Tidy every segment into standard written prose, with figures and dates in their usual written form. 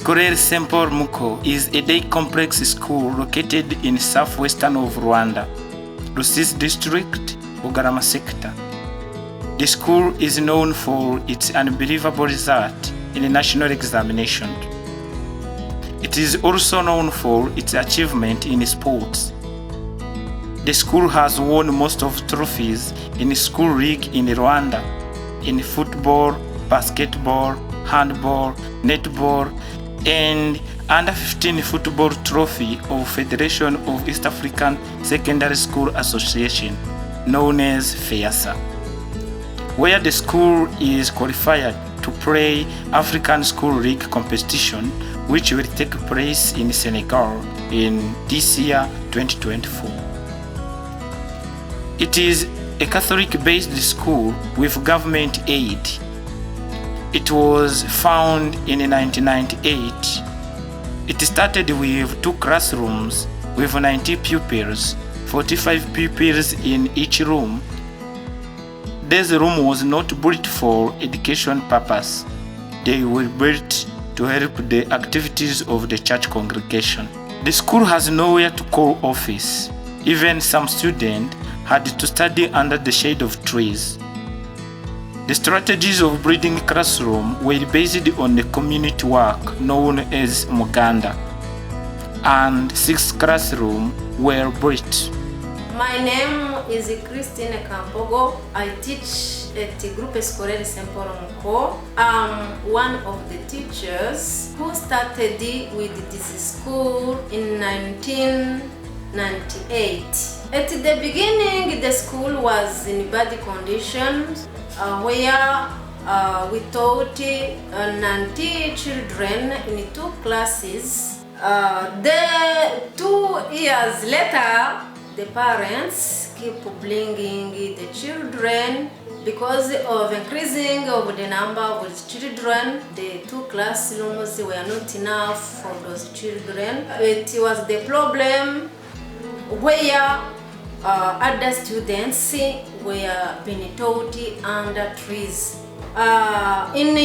Scolaire Saint-Paul Muko is a day complex school located in southwestern of Rwanda, Rusizi district, Bugarama sector. The school is known for its unbelievable result in the national examination. It is also known for its achievement in sports. The school has won most of trophies in the school league in Rwanda, in football, basketball, handball, netball, and under 15 football trophy of Federation of East African Secondary School Association, known as FEASA, where the school is qualified to play African School League competition, which will take place in Senegal in this year 2024. It is a Catholic-based school with government aid. It was founded in 1998. It started with 2 classrooms with 90 pupils, 45 pupils in each room. This room was not built for education purpose. They were built to help the activities of the church congregation. The school has nowhere to call office. Even some students had to study under the shade of trees. The strategies of building classroom were based on the community work known as Muganda, and 6 classrooms were built. My name is Christine Kampogo. I teach at the Groupe Scolaire Saint-Paul Muko. I'm one of the teachers who started with this school in 1998. At the beginning, the school was in bad conditions, where we taught 90 children in 2 classes. The 2 years later, the parents keep bringing the children because of increasing of the number of children. The 2 classrooms were not enough for those children. It was the problem where other students were being taught under trees. In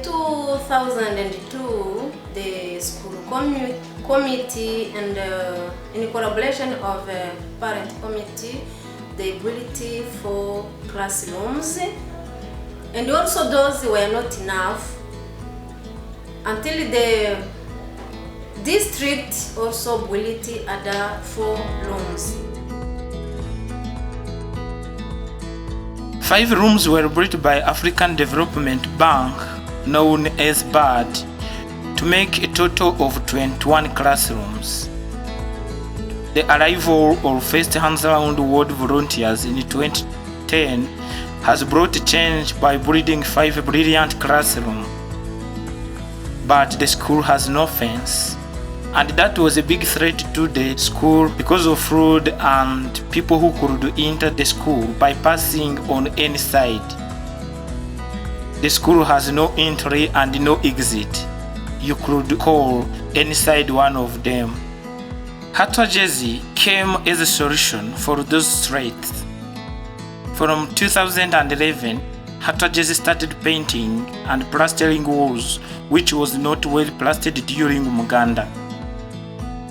2002, the school committee and in collaboration of parent committee, they built 4 classrooms, and also those were not enough until the district also built other 4 rooms. 5 rooms were built by African Development Bank, known as BAD, to make a total of 21 classrooms. The arrival of First Hands Around World volunteers in 2010 has brought change by building 5 brilliant classrooms. But the school has no fence, and that was a big threat to the school because of flood and people who could enter the school by passing on any side. The school has no entry and no exit. You could call any side one of them. Hatwj came as a solution for those threats. From 2011, Hatwj started painting and plastering walls, which was not well plastered during Muganda.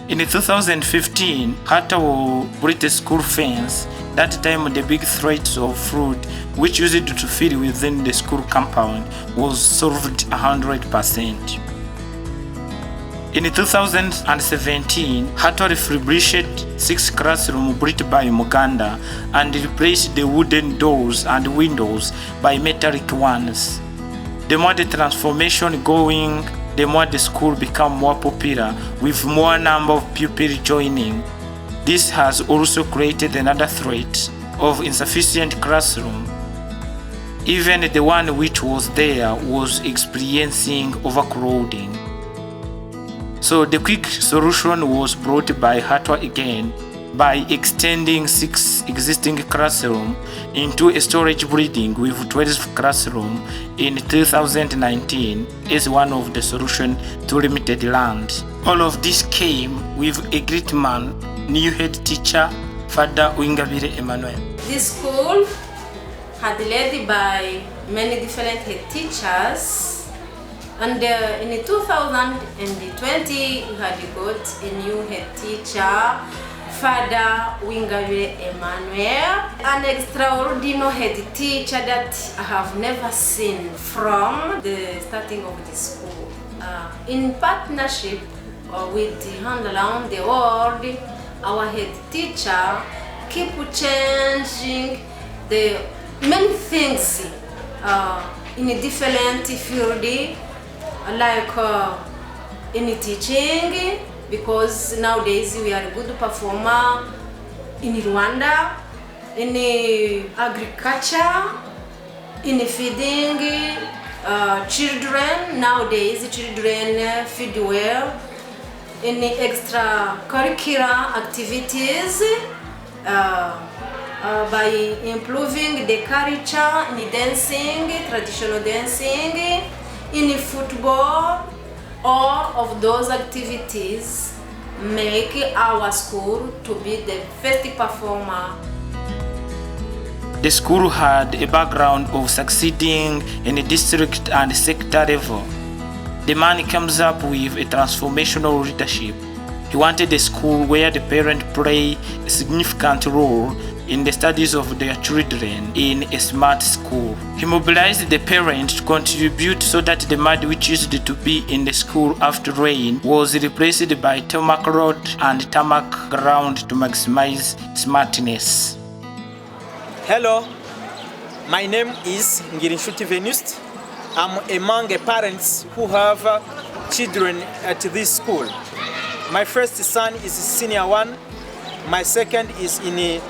In 2015, Hatwj built a school fence. That time the big threats of flood, which used to fill within the school compound, was solved 100%. In 2017, Hatwj refurbished 6 classrooms built by Muganda and replaced the wooden doors and windows by metallic ones. The more the transformation going, the more the school became more popular, with more number of pupils joining. This has also created another threat of insufficient classroom. Even the one which was there was experiencing overcrowding. So the quick solution was brought by Hatwj again by extending 6 existing classrooms into a storage building with 12 classrooms in 2019 as one of the solutions to limited land. All of this came with a great man, new head teacher, Father Wingabire Emmanuel. This school had led by many different head teachers. And in 2020, we had got a new head teacher, Father Wingabire Emmanuel, an extraordinary head teacher that I have never seen from the starting of the school. In partnership with the Hand Around the World, our head teacher keep changing the many things in a different field, like in teaching, because nowadays we are a good performer in Rwanda, in agriculture, in feeding children. Nowadays children feed well, in extracurricular activities, by improving the culture in dancing, traditional dancing, in football. All of those activities make our school to be the first performer. The school had a background of succeeding in a district and sector level. The man comes up with a transformational leadership. He wanted a school where the parents play a significant role in the studies of their children in a smart school. He mobilized the parents to contribute so that the mud which used to be in the school after rain was replaced by tarmac road and tarmac ground to maximize smartness. Hello, my name is Ngirinshuti Venuste. I'm among the parents who have children at this school. My first son is senior 1, my second is in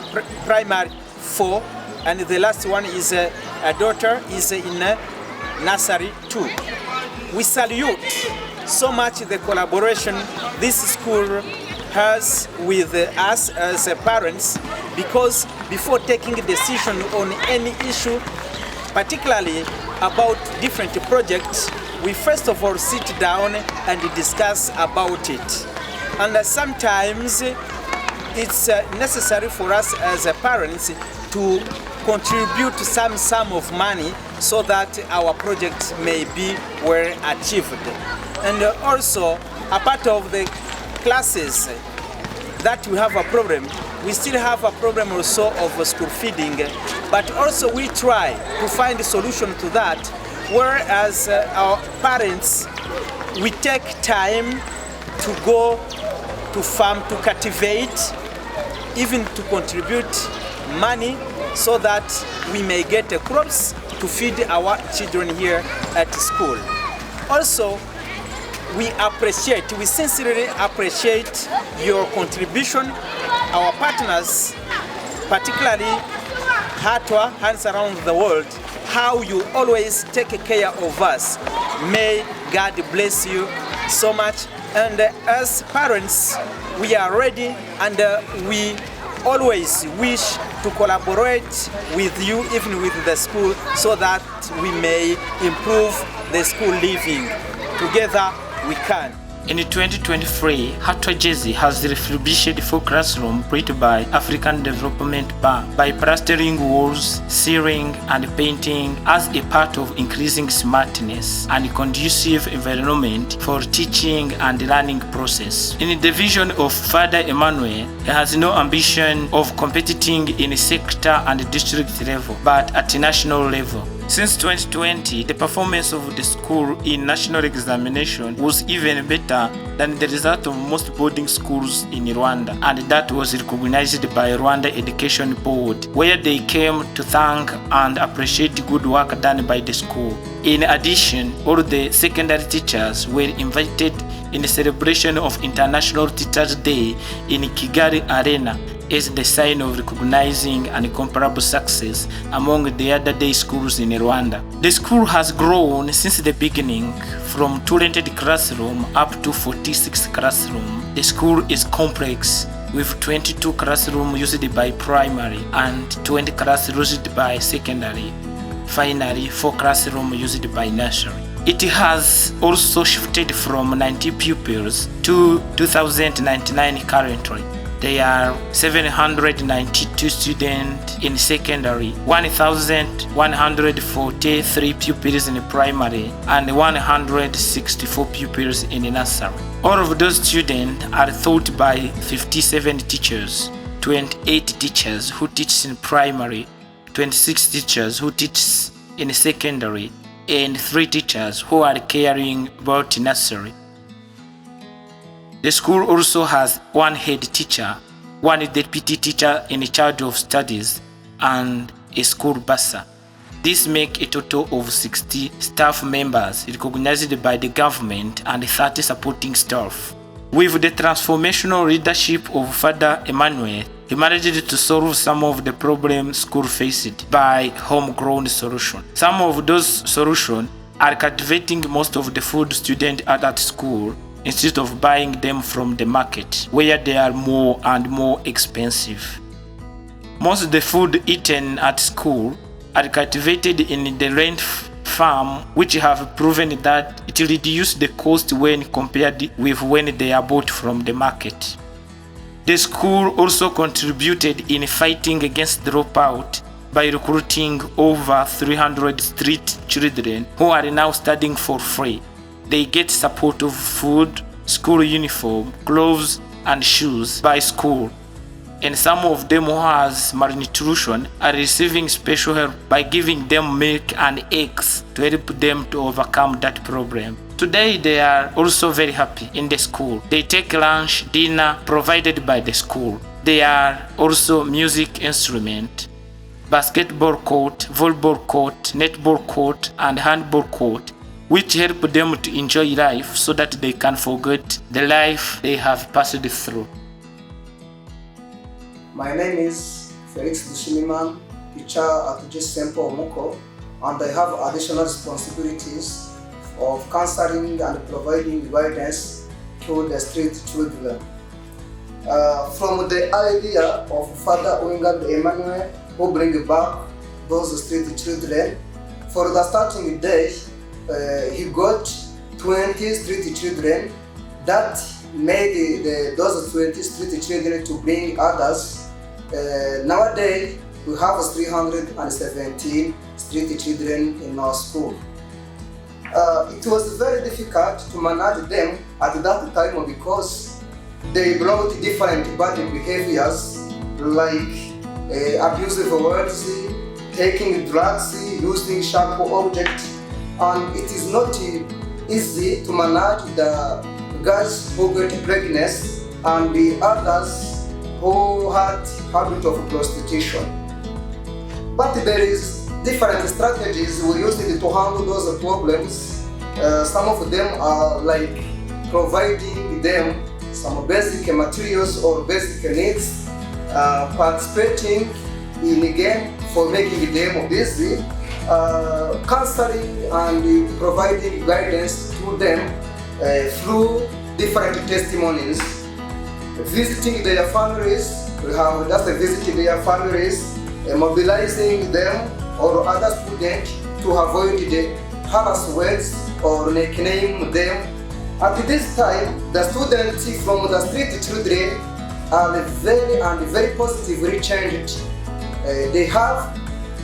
primary 4, and the last one is a daughter is in nursery 2. We salute so much the collaboration this school has with us as parents, because before taking a decision on any issue, particularly about different projects, we first of all sit down and discuss about it. And sometimes it's necessary for us as parents to contribute some sum of money so that our project may be well achieved. And also, a part of the classes that we have a problem, we still have a problem also of school feeding, but also we try to find a solution to that, whereas our parents, we take time to go to farm to cultivate, even to contribute money so that we may get crops to feed our children here at school. Also, we sincerely appreciate your contribution, our partners, particularly Hatwj, Hands Around the World, how you always take care of us. May God bless you so much. And as parents, we are ready and we always wish to collaborate with you, even with the school, so that we may improve the school living. Together we can. In 2023, Hatwj has refurbished 4 classrooms built by African Development Bank by plastering walls, ceiling, and painting as a part of increasing smartness and conducive environment for teaching and learning process. In the vision of Father Emmanuel, he has no ambition of competing in a sector and district level, but at a national level. Since 2020, the performance of the school in national examination was even better than the result of most boarding schools in Rwanda, and that was recognized by Rwanda Education Board, where they came to thank and appreciate good work done by the school. In addition, all the secondary teachers were invited in the celebration of International Teachers' Day in Kigali Arena as the sign of recognizing and comparable success among the other day schools in Rwanda. The school has grown since the beginning from 2 rented classrooms up to 46 classrooms. The school is complex with 22 classrooms used by primary and 20 classrooms used by secondary. Finally, 4 classrooms used by nursery. It has also shifted from 90 pupils to 2,099 currently. There are 792 students in secondary, 1,143 pupils in primary, and 164 pupils in nursery. All of those students are taught by 57 teachers, 28 teachers who teach in primary, 26 teachers who teach in secondary, and 3 teachers who are caring about nursery. The school also has 1 head teacher, 1 deputy teacher in charge of studies, and a school bursar. This makes a total of 60 staff members recognized by the government and 30 supporting staff. With the transformational leadership of Father Emmanuel, he managed to solve some of the problems school faced by homegrown solutions. Some of those solutions are cultivating most of the food students at school instead of buying them from the market, where they are more and more expensive. Most of the food eaten at school are cultivated in the rent farm, which have proven that it reduces the cost when compared with when they are bought from the market. The school also contributed in fighting against dropout by recruiting over 300 street children who are now studying for free. They get support of food, school uniform, clothes, and shoes by school. And some of them who has malnutrition are receiving special help by giving them milk and eggs to help them to overcome that problem. Today they are also very happy in the school. They take lunch, dinner provided by the school. There are also music instrument, basketball court, volleyball court, netball court, and handball court, which help them to enjoy life so that they can forget the life they have passed through. My name is Felix Dushimiman, teacher at Hatwj Muko, and I have additional responsibilities of counseling and providing guidance to the street children. From the idea of Father Emmanuel, who bring back those street children, for the starting day, he got 20 street children that made those 20 street children to bring others. Nowadays, we have 317 street children in our school. It was very difficult to manage them at that time because they brought different bad behaviors like abusive words, taking drugs, using sharp objects, and it is not easy to manage the girls who get pregnant and the others who had habit of prostitution. But there is different strategies we used to handle those problems. Some of them are like providing them some basic materials or basic needs, participating in a game for making them busy, counseling and providing guidance to them through different testimonies, visiting their families. We have just visited their families, mobilizing them or other students to avoid the harass words or nickname them. At this time, the students from the street children are very positively changed. They have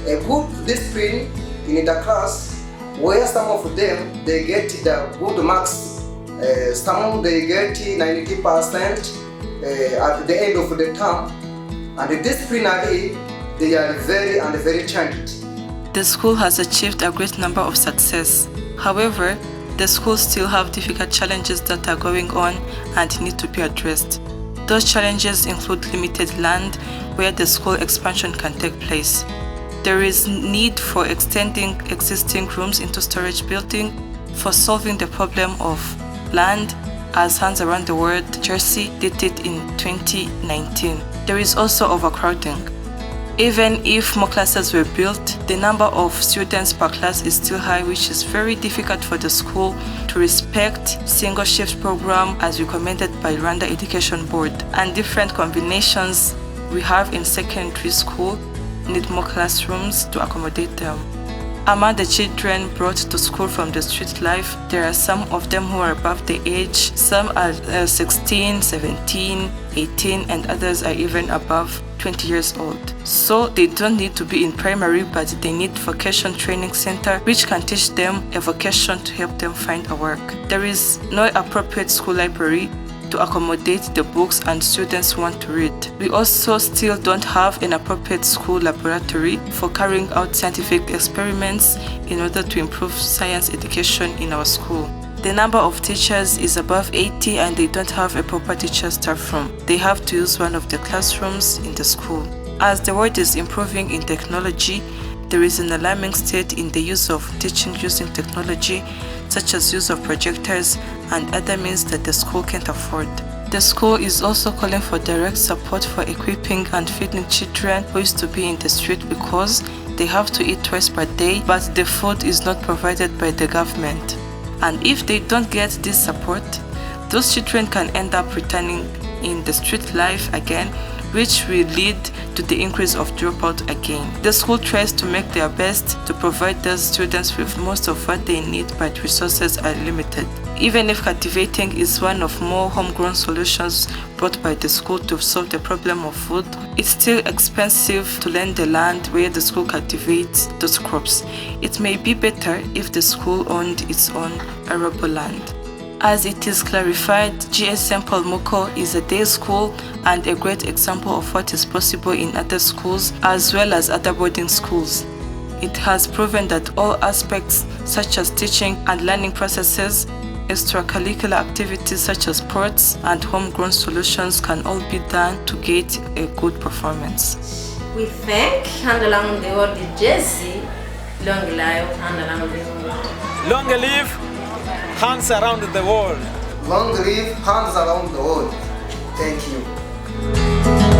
a good discipline in the class, where some of them they get the good marks. Some they get 90% at the end of the term, and disciplinary they are very changed. The school has achieved a great number of success. However, the schools still have difficult challenges that are going on and need to be addressed. Those challenges include limited land where the school expansion can take place. There is need for extending existing rooms into storage building, for solving the problem of land as Hands Around the World Jersey dated in 2019. There is also overcrowding. Even if more classes were built, the number of students per class is still high, which is very difficult for the school to respect single shift program as recommended by Rwanda Education Board, and different combinations we have in secondary school need more classrooms to accommodate them. Among the children brought to school from the street life, there are some of them who are above the age, some are 16, 17, 18, and others are even above 20 years old. So they don't need to be in primary, but they need vocation training center which can teach them a vocation to help them find a work. There is no appropriate school library to accommodate the books and students want to read. We also still don't have an appropriate school laboratory for carrying out scientific experiments in order to improve science education in our school. The number of teachers is above 80 and they don't have a proper teacher staff room. They have to use one of the classrooms in the school. As the world is improving in technology, there is an alarming state in the use of teaching using technology, such as use of projectors and other means that the school can't afford. The school is also calling for direct support for equipping and feeding children who used to be in the street because they have to eat twice per day, but the food is not provided by the government. And if they don't get this support, those children can end up returning in the street life again, which will lead to the increase of dropout again. The school tries to make their best to provide those students with most of what they need, but resources are limited. Even if cultivating is one of more homegrown solutions brought by the school to solve the problem of food, it's still expensive to lend the land where the school cultivates those crops. It may be better if the school owned its own arable land. As it is clarified, GS St. Paul Muko is a day school and a great example of what is possible in other schools as well as other boarding schools. It has proven that all aspects such as teaching and learning processes, extracurricular activities such as sports and homegrown solutions can all be done to get a good performance. We thank Hand Along the World Jesse, long live Hand Along the World. Long live Hands Around the World. Long live Hands Around the World. Thank you.